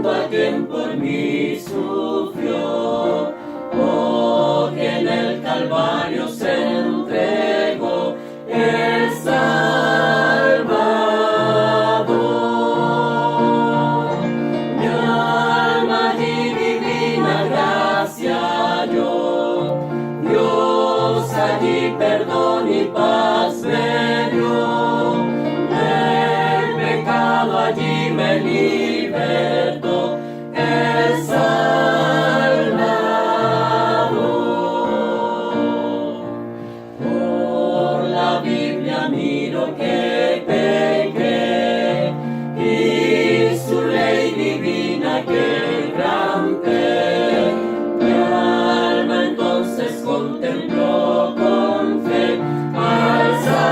cuando a quien por mí sufrió, oh, que en el Calvario se entregó el Salvador. Mi alma allí divina gracia halló, Dios allí perdón y paz me dio, del pecado allí me libertó el Salvador. Por la Biblia miro que pequé y su ley divina quebranté. Mi alma entonces contempló con fe al Salvador.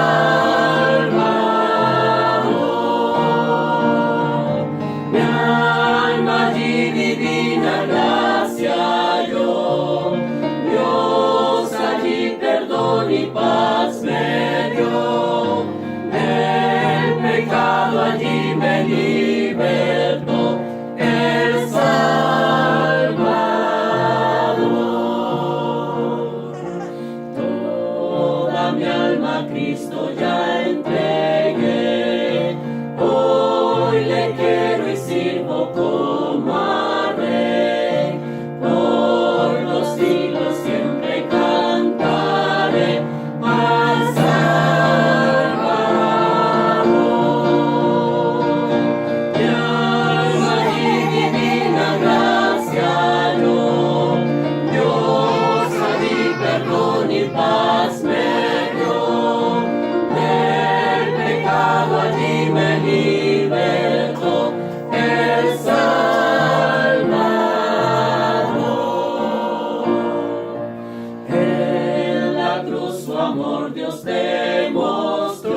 Mi alma allí divina gracia halló, Dios allí perdón y paz me dio, del pecado allí me libertó el Salvador. Toda mi alma a Cristo ya entregué, hoy le quiero y sirvo como a Rey, por los siglos siempre cantaré al Salvador. Mi alma allí divina gracia halló, Dios allí perdón y paz me dio, del pecado allí me libertó el Salvador. En la cruz su amor Dios demostró,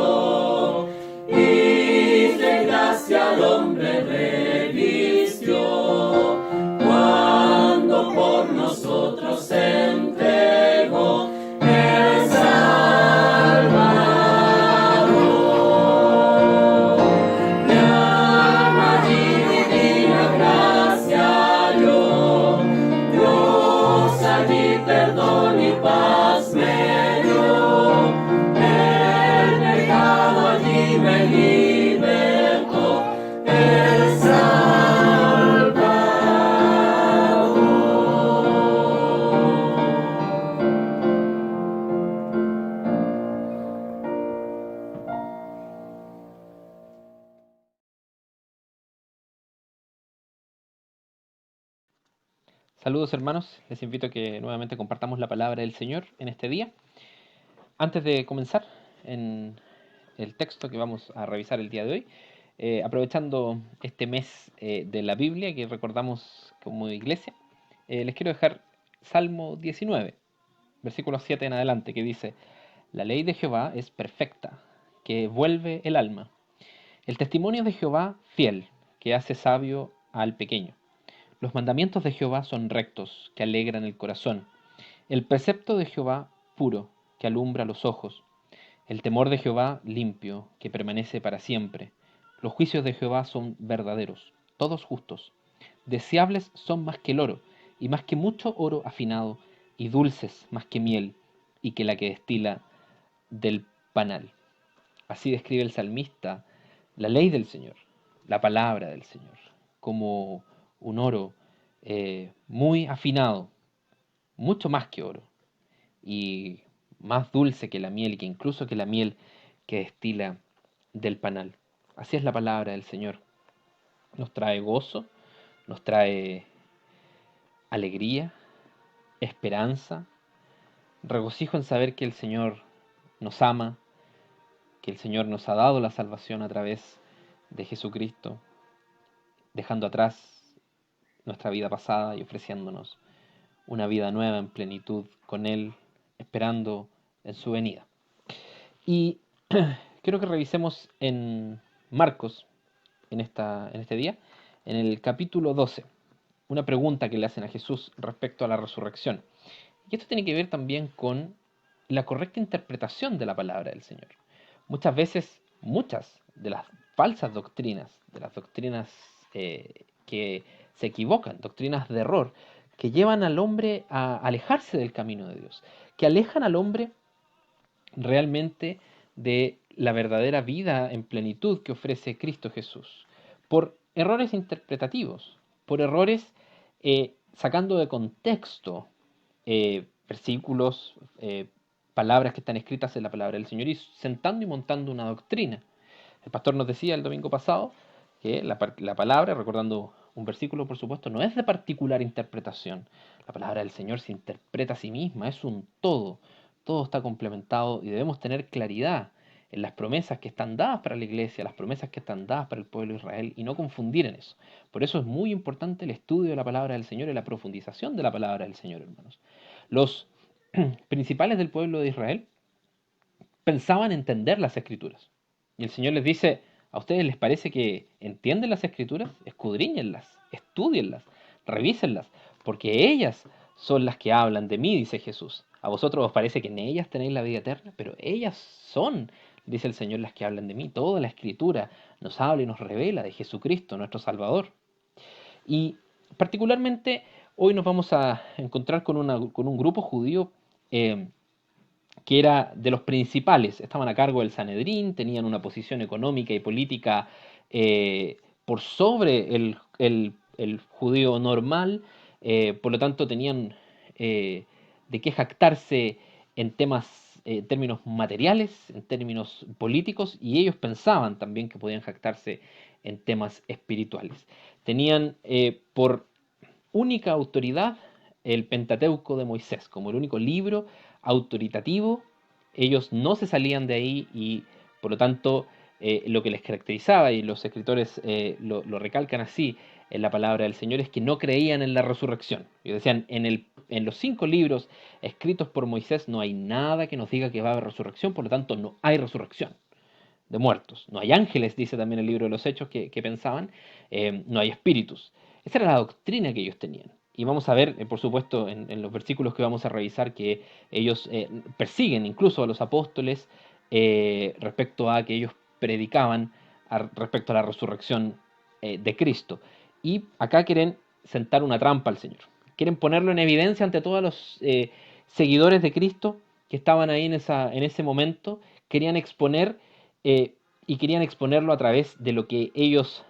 y de gracia al hombre revistió, cuando por nosotros se entregó el Salvador. Mi alma allí divina gracia halló, Dios allí perdón y paz me dio, el pecado allí me libertó el Saludos hermanos, les invito a que nuevamente compartamos la palabra del Señor en este día. Antes de comenzar en el texto que vamos a revisar el día de hoy, aprovechando este mes de la Biblia que recordamos como iglesia, les quiero dejar Salmo 19, versículo 7 en adelante, que dice: La ley de Jehová es perfecta, que vuelve el alma. El testimonio de Jehová fiel, que hace sabio al pequeño. Los mandamientos de Jehová son rectos, que alegran el corazón. El precepto de Jehová puro, que alumbra los ojos. El temor de Jehová limpio, que permanece para siempre. Los juicios de Jehová son verdaderos, todos justos. Deseables son más que el oro, y más que mucho oro afinado, y dulces más que miel, y que la que destila del panal. Así describe el salmista la ley del Señor, la palabra del Señor, como un oro muy afinado, mucho más que oro, y más dulce que la miel, y que incluso que la miel que destila del panal. Así es la palabra del Señor. Nos trae gozo, nos trae alegría, esperanza, regocijo en saber que el Señor nos ama, que el Señor nos ha dado la salvación a través de Jesucristo, dejando atrás nuestra vida pasada y ofreciéndonos una vida nueva en plenitud con Él, esperando en su venida. Y quiero que revisemos en Marcos, en este día, en el capítulo 12, una pregunta que le hacen a Jesús respecto a la resurrección. Y esto tiene que ver también con la correcta interpretación de la palabra del Señor. Muchas veces, muchas de las falsas doctrinas, de las doctrinas que se equivocan, doctrinas de error, que llevan al hombre a alejarse del camino de Dios, que alejan al hombre realmente de la verdadera vida en plenitud que ofrece Cristo Jesús, por errores interpretativos, por errores sacando de contexto versículos, palabras que están escritas en la palabra del Señor y sentando y montando una doctrina. El pastor nos decía el domingo pasado que la palabra, recordando un versículo por supuesto, no es de particular interpretación. La palabra del Señor se interpreta a sí misma, es un todo. Todo está complementado y debemos tener claridad en las promesas que están dadas para la iglesia, las promesas que están dadas para el pueblo de Israel y no confundir en eso. Por eso es muy importante el estudio de la palabra del Señor y la profundización de la palabra del Señor, hermanos. Los principales del pueblo de Israel pensaban entender las escrituras. Y el Señor les dice, ¿a ustedes les parece que entienden las escrituras? Escudriñenlas, estudienlas, revísenlas, porque ellas son las que hablan de mí, dice Jesús. A vosotros os parece que en ellas tenéis la vida eterna, pero ellas son, dice el Señor, las que hablan de mí. Toda la escritura nos habla y nos revela de Jesucristo, nuestro Salvador. Y particularmente hoy nos vamos a encontrar con un grupo judío que era de los principales, estaban a cargo del Sanedrín, tenían una posición económica y política por sobre el judío normal, por lo tanto tenían de qué jactarse en temas, en términos materiales, en términos políticos, y ellos pensaban también que podían jactarse en temas espirituales. Tenían por única autoridad el Pentateuco de Moisés, como el único libro autoritativo. Ellos no se salían de ahí y por lo tanto lo que les caracterizaba, y los escritores lo recalcan así en la palabra del Señor, es que no creían en la resurrección. Ellos decían, en los 5 libros escritos por Moisés no hay nada que nos diga que va a haber resurrección, por lo tanto no hay resurrección de muertos. No hay ángeles, dice también el libro de los Hechos, que pensaban, no hay espíritus. Esa era la doctrina que ellos tenían. Y vamos a ver, por supuesto, en los versículos que vamos a revisar, que ellos persiguen incluso a los apóstoles respecto a que ellos predicaban respecto a la resurrección de Cristo. Y acá quieren sentar una trampa al Señor. Quieren ponerlo en evidencia ante todos los seguidores de Cristo que estaban ahí en ese momento. Querían exponer y querían exponerlo a través de lo que ellos,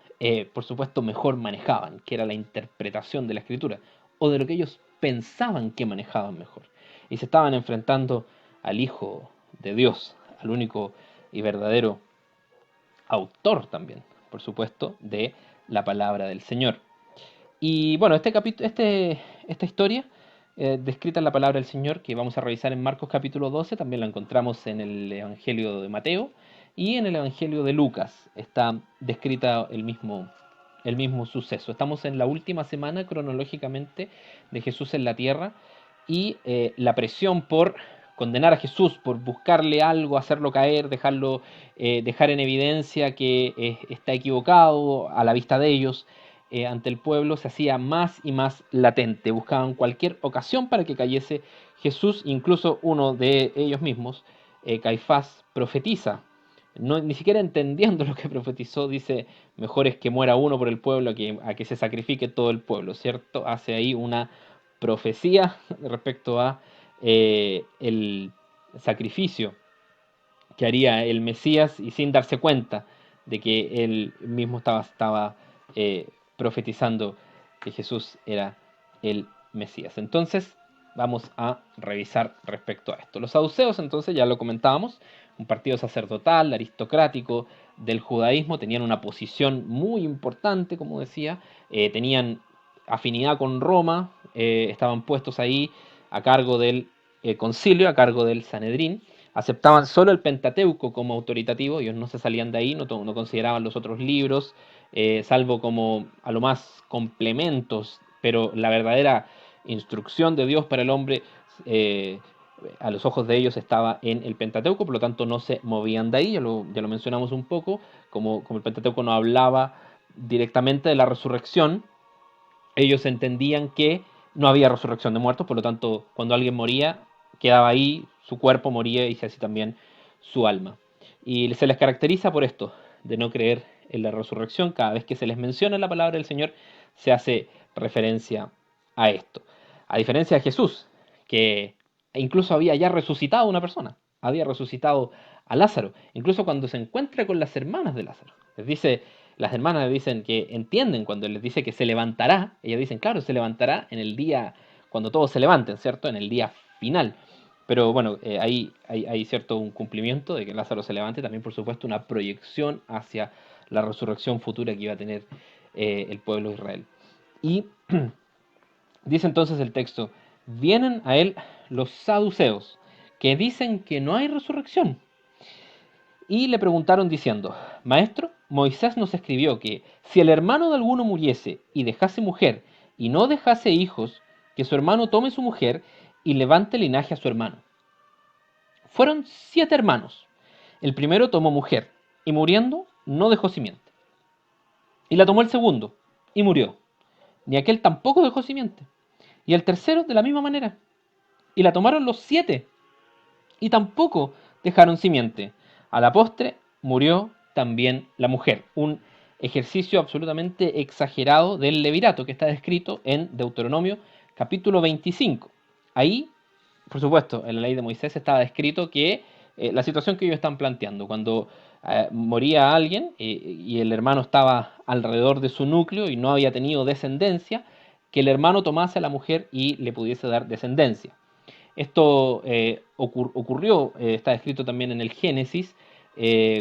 por supuesto, mejor manejaban, que era la interpretación de la escritura, o de lo que ellos pensaban que manejaban mejor. Y se estaban enfrentando al Hijo de Dios, al único y verdadero autor también, por supuesto, de la palabra del Señor. Y bueno, esta historia descrita en la palabra del Señor que vamos a revisar en Marcos capítulo 12, también la encontramos en el Evangelio de Mateo y en el Evangelio de Lucas. Está descrita el mismo suceso. Estamos en la última semana cronológicamente de Jesús en la tierra y la presión por condenar a Jesús, por buscarle algo, hacerlo caer, dejar en evidencia que está equivocado a la vista de ellos, ante el pueblo, se hacía más y más latente. Buscaban cualquier ocasión para que cayese Jesús. Incluso uno de ellos mismos, Caifás, profetiza. No, ni siquiera entendiendo lo que profetizó, dice, mejor es que muera uno por el pueblo a que se sacrifique todo el pueblo, ¿cierto? Hace ahí una profecía respecto a el sacrificio que haría el Mesías y sin darse cuenta de que él mismo estaba profetizando que Jesús era el Mesías. Entonces vamos a revisar respecto a esto. Los saduceos, entonces, ya lo comentábamos, un partido sacerdotal, aristocrático del judaísmo, tenían una posición muy importante, como decía, tenían afinidad con Roma, estaban puestos ahí a cargo del concilio, a cargo del Sanedrín, aceptaban solo el Pentateuco como autoritativo, ellos no se salían de ahí, no consideraban los otros libros, salvo como a lo más complementos, pero la verdadera instrucción de Dios para el hombre eh, a los ojos de ellos estaba en el Pentateuco, por lo tanto no se movían de ahí, ya lo mencionamos un poco, como el Pentateuco no hablaba directamente de la resurrección, ellos entendían que no había resurrección de muertos, por lo tanto cuando alguien moría, quedaba ahí, su cuerpo moría y así también su alma. Y se les caracteriza por esto, de no creer en la resurrección. Cada vez que se les menciona la palabra del Señor, se hace referencia a esto. A diferencia de Jesús, que incluso había ya resucitado a una persona, había resucitado a Lázaro, incluso cuando se encuentra con las hermanas de Lázaro. Las hermanas le dicen que entienden cuando les dice que se levantará, ellas dicen, claro, se levantará en el día, cuando todos se levanten, ¿cierto? En el día final. Pero bueno, ahí hay cierto un cumplimiento de que Lázaro se levante, también por supuesto una proyección hacia la resurrección futura que iba a tener el pueblo de Israel. Y dice entonces el texto, vienen a él los saduceos, que dicen que no hay resurrección. Y le preguntaron diciendo, Maestro, Moisés nos escribió que si el hermano de alguno muriese y dejase mujer y no dejase hijos, que su hermano tome su mujer y levante linaje a su hermano. Fueron 7 hermanos. El primero tomó mujer y muriendo no dejó simiente. Y la tomó el segundo y murió. Ni aquel tampoco dejó simiente. Y el tercero de la misma manera. Y la tomaron los 7 y tampoco dejaron simiente. A la postre murió también la mujer. Un ejercicio absolutamente exagerado del levirato que está descrito en Deuteronomio capítulo 25. Ahí, por supuesto, en la ley de Moisés estaba descrito que la situación que ellos están planteando, cuando moría alguien y el hermano estaba alrededor de su núcleo y no había tenido descendencia, que el hermano tomase a la mujer y le pudiese dar descendencia. Esto ocurrió, está escrito también en el Génesis,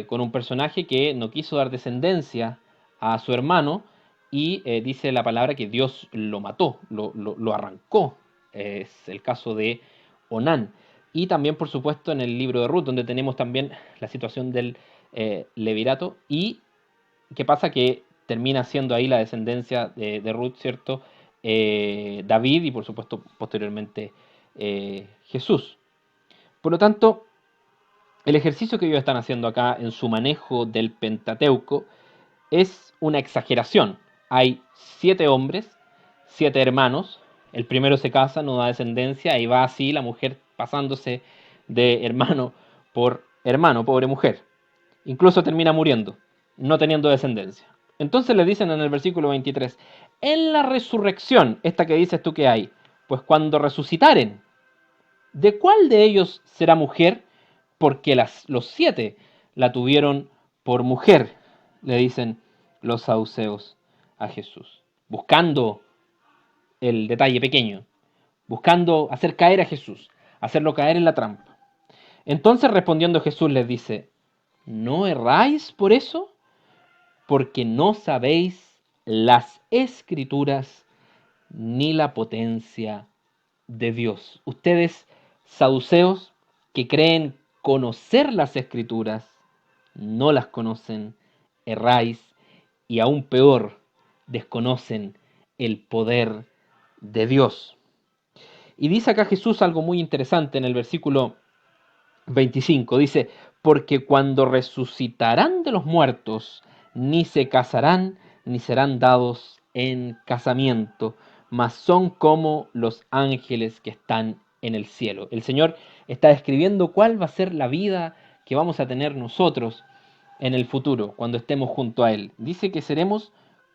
con un personaje que no quiso dar descendencia a su hermano y dice la palabra que Dios lo mató, lo arrancó. Es el caso de Onán. Y también, por supuesto, en el libro de Ruth, donde tenemos también la situación del levirato. ¿Y qué pasa? Que termina siendo ahí la descendencia de Ruth, ¿cierto? David y, por supuesto, posteriormente Jesús. Por lo tanto, el ejercicio que ellos están haciendo acá en su manejo del Pentateuco es una exageración. Hay 7 hombres, 7 hermanos, el primero se casa, no da descendencia, y va así la mujer pasándose de hermano por hermano, pobre mujer. Incluso termina muriendo, no teniendo descendencia. Entonces le dicen en el versículo 23, en la resurrección, esta que dices tú que hay, pues cuando resucitaren, ¿de cuál de ellos será mujer? Porque los 7 la tuvieron por mujer, le dicen los saduceos a Jesús, buscando el detalle pequeño, buscando hacer caer a Jesús, hacerlo caer en la trampa. Entonces respondiendo Jesús les dice, ¿no erráis por eso? Porque no sabéis las escrituras ni la potencia de Dios. Ustedes, saduceos, que creen conocer las escrituras, no las conocen, erráis y aún peor, desconocen el poder de Dios. Y dice acá Jesús algo muy interesante en el versículo 25. Dice, porque cuando resucitarán de los muertos, ni se casarán, ni serán dados en casamiento, mas son como los ángeles que están en el cielo. El Señor está describiendo cuál va a ser la vida que vamos a tener nosotros en el futuro, cuando estemos junto a Él. Dice que seremos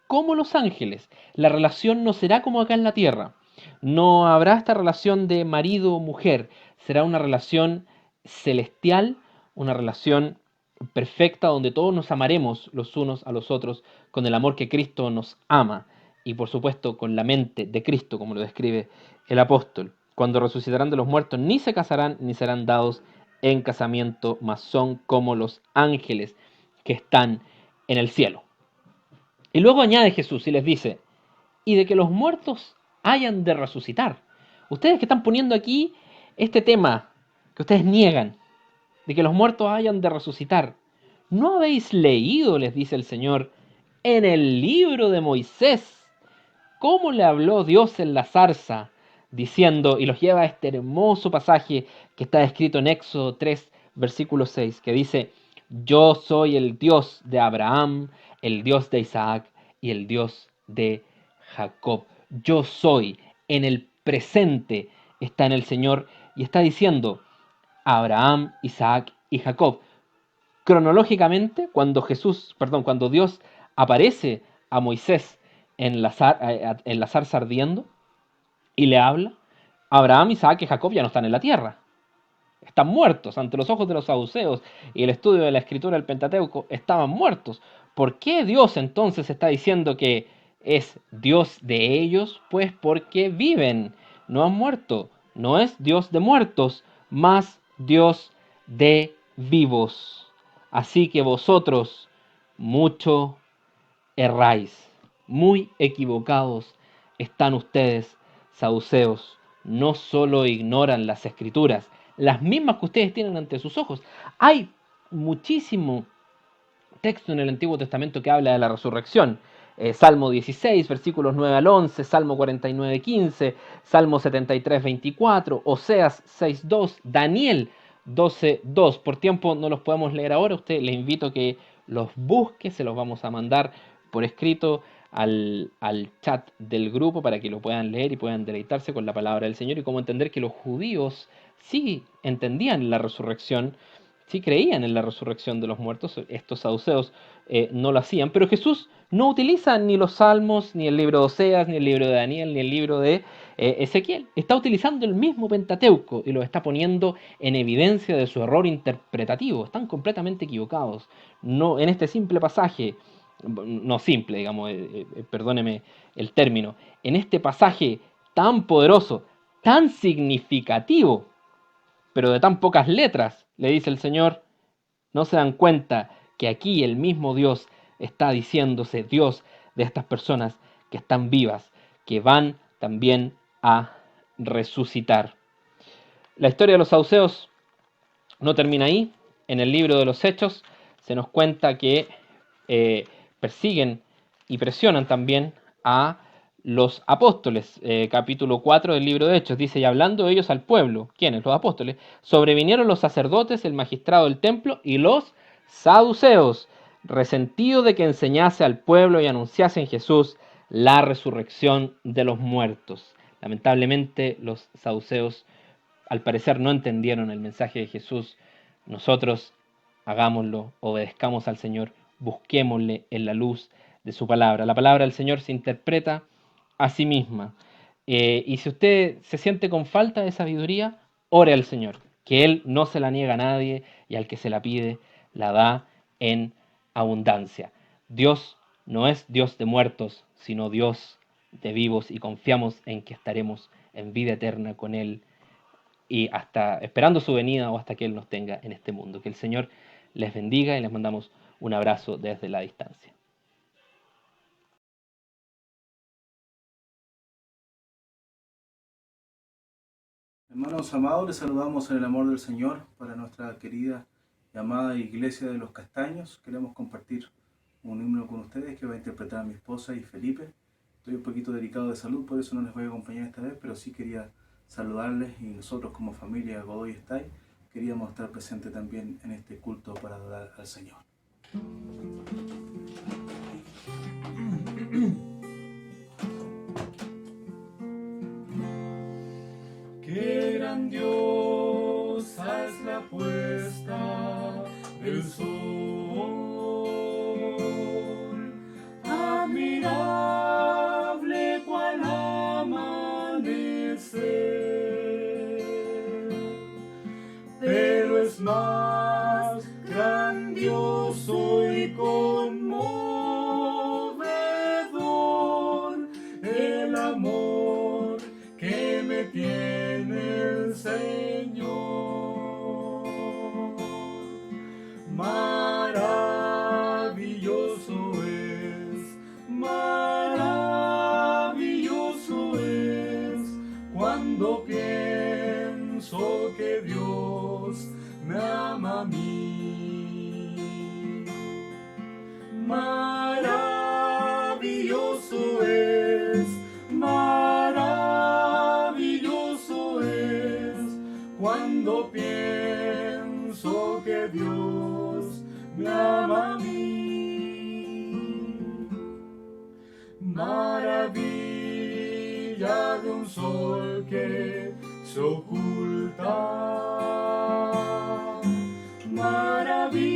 como los ángeles. La relación no será como acá en la tierra. No habrá esta relación de marido-mujer. Será una relación celestial, una relación perfecta donde todos nos amaremos los unos a los otros con el amor que Cristo nos ama y por supuesto con la mente de Cristo, como lo describe el apóstol. Cuando resucitarán de los muertos, ni se casarán ni serán dados en casamiento, mas son como los ángeles que están en el cielo. Y luego añade Jesús y les dice, y de que los muertos hayan de resucitar. Ustedes que están poniendo aquí este tema que ustedes niegan, de que los muertos hayan de resucitar, ¿no habéis leído, les dice el Señor, en el libro de Moisés, cómo le habló Dios en la zarza, diciendo, y los lleva a este hermoso pasaje que está escrito en Éxodo 3, versículo 6, que dice, yo soy el Dios de Abraham, el Dios de Isaac y el Dios de Jacob. Yo soy, en el presente está en el Señor y está diciendo Abraham, Isaac y Jacob. Cronológicamente, cuando Dios aparece a Moisés en la zarza ardiendo y le habla, Abraham, Isaac y Jacob ya no están en la tierra. Están muertos ante los ojos de los saduceos y el estudio de la escritura del Pentateuco estaban muertos. ¿Por qué Dios entonces está diciendo que es Dios de ellos? Pues porque viven, no han muerto. No es Dios de muertos, más Dios de vivos. Así que vosotros mucho erráis, muy equivocados están ustedes, saduceos. No solo ignoran las escrituras, las mismas que ustedes tienen ante sus ojos. Hay muchísimo texto en el Antiguo Testamento que habla de la resurrección. Salmo 16, versículos 9 al 11, Salmo 49, 15, Salmo 73, 24, Oseas 6, 2, Daniel 12, 2. Por tiempo no los podemos leer ahora, usted les invito a que los busque, se los vamos a mandar por escrito al chat del grupo para que lo puedan leer y puedan deleitarse con la palabra del Señor y cómo entender que los judíos sí entendían la resurrección, sí creían en la resurrección de los muertos. Estos saduceos no lo hacían, pero Jesús no utiliza ni los salmos, ni el libro de Oseas, ni el libro de Daniel, ni el libro de Ezequiel. Está utilizando el mismo Pentateuco y lo está poniendo en evidencia de su error interpretativo. Están completamente equivocados. No, en este simple pasaje, no simple, digamos, perdóneme el término, en este pasaje tan poderoso, tan significativo, pero de tan pocas letras, le dice el Señor, no se dan cuenta que aquí el mismo Dios está diciéndose Dios de estas personas que están vivas, que van también a resucitar. La historia de los saduceos no termina ahí. En el libro de los Hechos se nos cuenta que persiguen y presionan también a los apóstoles. Capítulo 4 del libro de Hechos dice, y hablando ellos al pueblo, ¿quiénes? Los apóstoles, sobrevinieron los sacerdotes, el magistrado del templo y los saduceos, resentidos de que enseñase al pueblo y anunciase en Jesús la resurrección de los muertos. Lamentablemente los saduceos al parecer no entendieron el mensaje de Jesús. Nosotros hagámoslo, obedezcamos al Señor, busquémosle en la luz de su palabra. La palabra del Señor se interpreta a sí misma. Y si usted se siente con falta de sabiduría, ore al Señor, que Él no se la niega a nadie y al que se la pide, la da en abundancia. Dios no es Dios de muertos, sino Dios de vivos y confiamos en que estaremos en vida eterna con Él y hasta esperando su venida o hasta que Él nos tenga en este mundo. Que el Señor les bendiga y les mandamos un abrazo desde la distancia. Hermanos amados, les saludamos en el amor del Señor para nuestra querida y amada Iglesia de los Castaños. Queremos compartir un himno con ustedes que va a interpretar mi esposa y Felipe. Estoy un poquito delicado de salud, por eso no les voy a acompañar esta vez, pero sí quería saludarles y nosotros como familia Godoy Estay queríamos estar presentes también en este culto para adorar al Señor. Qué grandiosa es la puesta del sol, admirable cual amanecer, pero es más grandioso y conmovedor el amor que me tiene el Señor. Maravilloso es cuando pienso que Dios me ama a mí. Maravilloso es cuando pienso que Dios me ama a mí. Maravilla de un sol que se oculta, maravilla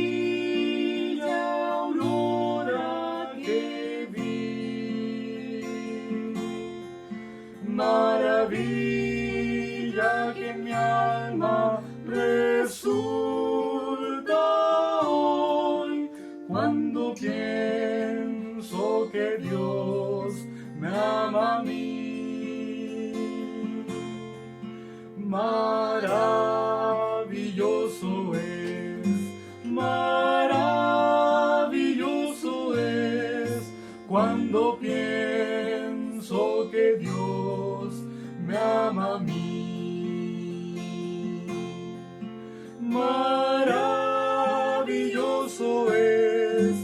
aurora que vi, maravilla que mi alma resulta hoy cuando pienso que Dios me ama a mí. Maravilloso es cuando pienso que Dios me ama a mí. Maravilloso es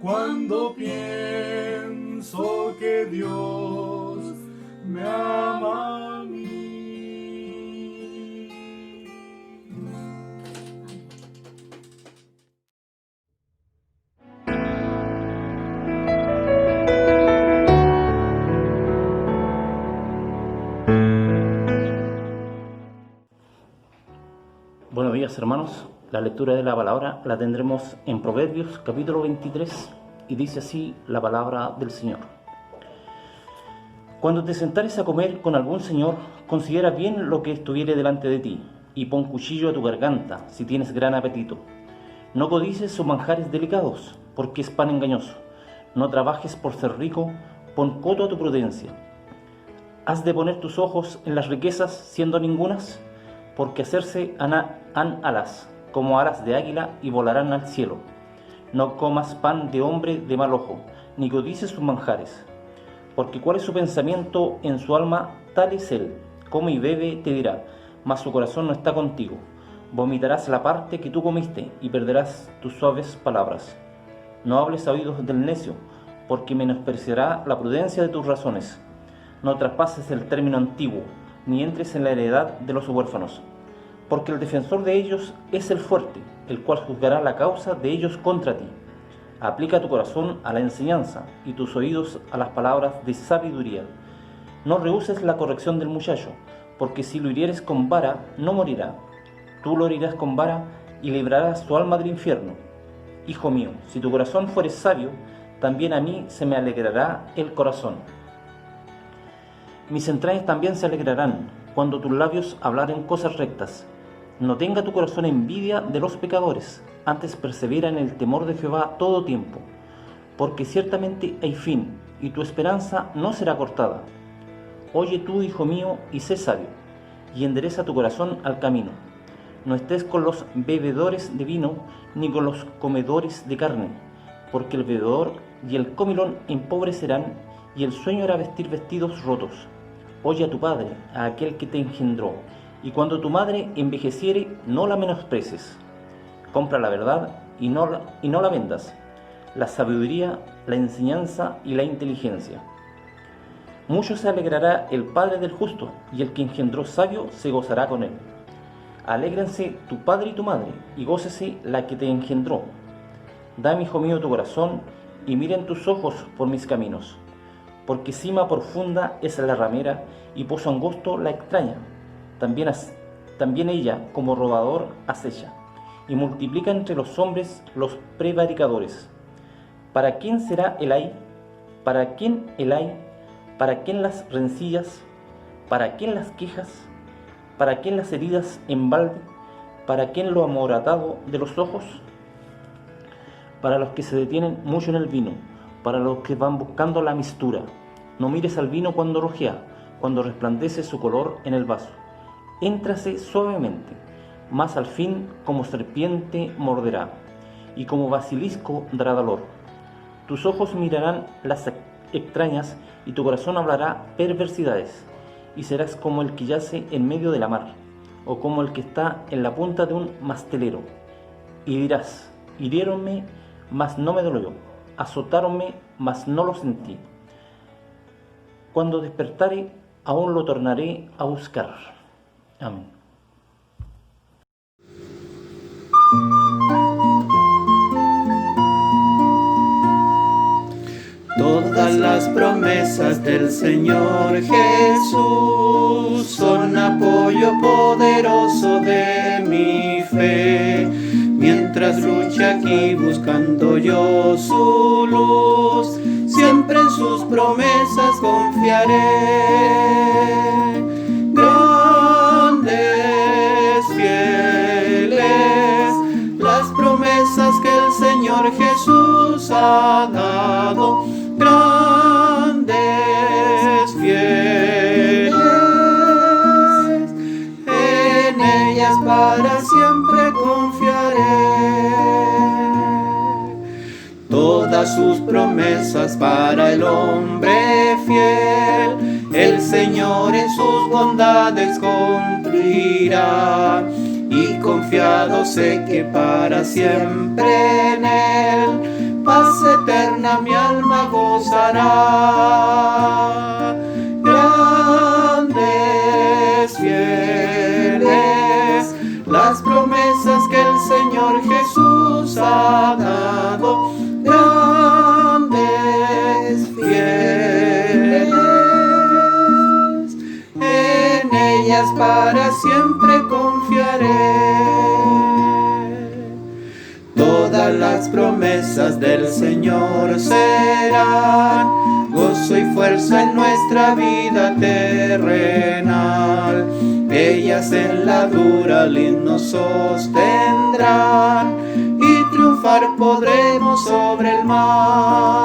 cuando pienso que Dios me ama a mí. Buenos días, hermanos. La lectura de la palabra la tendremos en Proverbios capítulo 23 y dice así la palabra del Señor. Cuando te sentares a comer con algún señor, considera bien lo que estuviere delante de ti y pon cuchillo a tu garganta si tienes gran apetito. No codices sus manjares delicados, porque es pan engañoso. No trabajes por ser rico, pon coto a tu prudencia. ¿Has de poner tus ojos en las riquezas siendo ningunas? Porque hacerse han alas, como alas de águila, y volarán al cielo. No comas pan de hombre de mal ojo, ni codices sus manjares. Porque cuál es su pensamiento en su alma, tal es él. Come y bebe, te dirá, mas su corazón no está contigo. Vomitarás la parte que tú comiste, y perderás tus suaves palabras. No hables a oídos del necio, porque menospreciará la prudencia de tus razones. No traspases el término antiguo, ni entres en la heredad de los huérfanos. Porque el defensor de ellos es el fuerte, el cual juzgará la causa de ellos contra ti. Aplica tu corazón a la enseñanza y tus oídos a las palabras de sabiduría. No rehuses la corrección del muchacho, porque si lo hirieres con vara, no morirá. Tú lo herirás con vara y librarás tu alma del infierno. Hijo mío, si tu corazón fuere sabio, también a mí se me alegrará el corazón. Mis entrañas también se alegrarán cuando tus labios hablaren cosas rectas. No tenga tu corazón envidia de los pecadores, antes persevera en el temor de Jehová todo tiempo, porque ciertamente hay fin, y tu esperanza no será cortada. Oye tú, hijo mío, y sé sabio, y endereza tu corazón al camino. No estés con los bebedores de vino, ni con los comedores de carne, porque el bebedor y el comilón empobrecerán, y el sueño hará vestir vestidos rotos. Oye a tu padre, a aquel que te engendró, y cuando tu madre envejeciere, no la menosprecies. Compra la verdad y no la vendas, la sabiduría, la enseñanza y la inteligencia. Mucho se alegrará el padre del justo, y el que engendró sabio se gozará con él. Alégrense tu padre y tu madre, y gócese la que te engendró. Dame, hijo mío, tu corazón, y miren tus ojos por mis caminos. Porque cima profunda es la ramera, y pozo angosto la extraña. También ella, como robador, acecha, y multiplica entre los hombres los prevaricadores. ¿Para quién será el ay? ¿Para quién el ay? ¿Para quién las rencillas? ¿Para quién las quejas? ¿Para quién las heridas en balde? ¿Para quién lo amoratado de los ojos? Para los que se detienen mucho en el vino, para los que van buscando la mistura. No mires al vino cuando rojea, cuando resplandece su color en el vaso. Éntrase suavemente, mas al fin como serpiente morderá, y como basilisco dará dolor. Tus ojos mirarán las extrañas, y tu corazón hablará perversidades, y serás como el que yace en medio de la mar, o como el que está en la punta de un mastelero. Y dirás, hiriéronme, mas no me dolió, azotáronme, mas no lo sentí. Cuando despertare, aún lo tornaré a buscar. Amén. Todas las promesas del Señor Jesús son apoyo poderoso de mi fe. Mientras lucha aquí buscando yo su luz, siempre confiaré. Grandes, fieles, las promesas que el Señor Jesús ha dado. Grandes, fieles, en ellas para siempre confiaré. Todas sus promesas para el hombre fiel, el Señor en sus bondades cumplirá. Y confiado sé que para siempre en Él, paz eterna mi alma gozará. Grandes, fieles, las promesas que el Señor Jesús ha dado. Grandes, fieles, en ellas para siempre confiaré. Todas las promesas del Señor serán gozo y fuerza en nuestra vida terrenal. Ellas en la dura lid nos sostendrán y triunfar podremos sobre el mal.